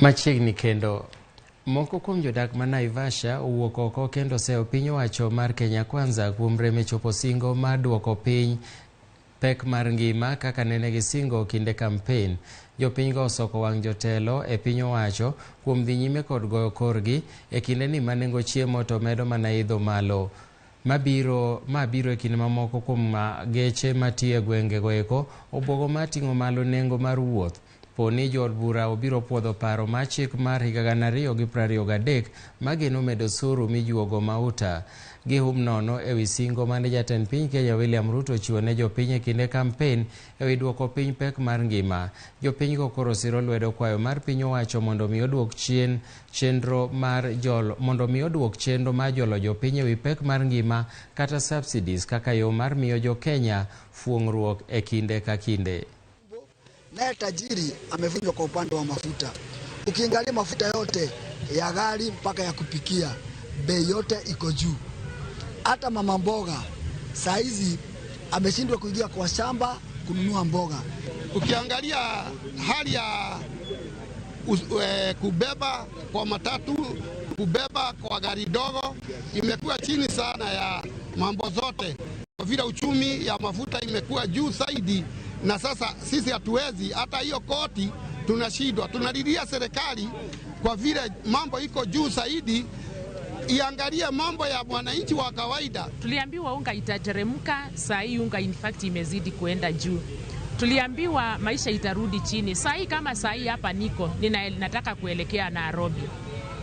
Machiegni kendo moko kuom jodak ma Naivasha owuok oko kendo seyo piny owacho mar Kenya Kwanza kuom reme chopo singo mar duoko piny pek mar ngima kaka nene gisingo kinde kampen. Jopinygo osoko wang' jotelo e piny owacho kuom dhi nyime kod goyo korgi e kinde ni manengo chiemo to medo mana idho malo. Mabiro e kinde mamoko kuom geche matiyo e gwengego eko obwogo mar ting'o malo nengo mar wuoth. Poni jood bura obiro puodho paro mar chik mar higa 2023 mageno medo osuru mijuogo mauta. Gihum nono e wi singo mane jatend piny Kenya William Ruto chiwo ne jopiny e kinde kampen e wi duoko piny pek mar ngima. Jopinygo koro siro lwedo kwayo mar piny owacho mondo mi oduok chenro mar jolo jopiny e wi pek mar ngima kata subsidies kaka yo mar miyo jo Kenya fuong'ruok e kinde ka kinde. Naye tajiri amevunjwa kwa upande wa mafuta. Ukiangalia mafuta yote ya gari mpaka ya kupikia, bei yote iko juu. Hata mama mboga saizi ameshindwa kuingia kwa shamba kununua mboga. Ukiangalia hali ya kubeba kwa matatu, kubeba kwa gari dogo imekuwa chini sana ya mambo zote. Kwa vile uchumi ya mafuta imekuwa juu zaidi, na sasa sisi hatuwezi hata hiyo koti tunashindwa. Tunalilia serikali kwa vile mambo iko juu zaidi, iangalie mambo ya mwananchi wa kawaida. Tuliambiwa unga itateremka, saa hii unga in fact imezidi kuenda juu. Tuliambiwa maisha itarudi chini. Saa hii kama saa hii hapa nataka kuelekea Nairobi.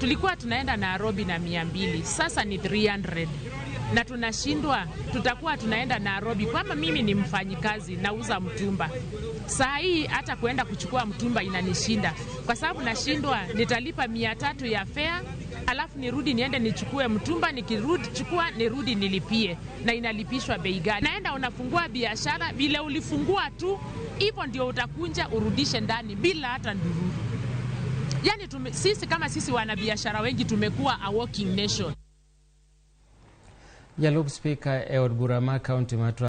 Tulikuwa tunaenda Nairobi na 200, sasa ni 300. Na tunashindwa, tutakuwa tunaenda Nairobi. Kama mimi ni mfanyikazi nauza mtumba, saa hii hata kuenda kuchukua mtumba inanishinda, kwa sababu nashindwa nitalipa 300 ya fare, alafu nirudi niende nichukue mtumba, nikirudi chukua nirudi nilipie, na inalipishwa bei gani? Naenda unafungua biashara bila ulifungua tu, hivyo ndio utakunja urudishe ndani bila hata ndururu. Yani sisi wanabiashara wengi tumekuwa a walking nation. Jalub Spika e od bura ma kaunti ma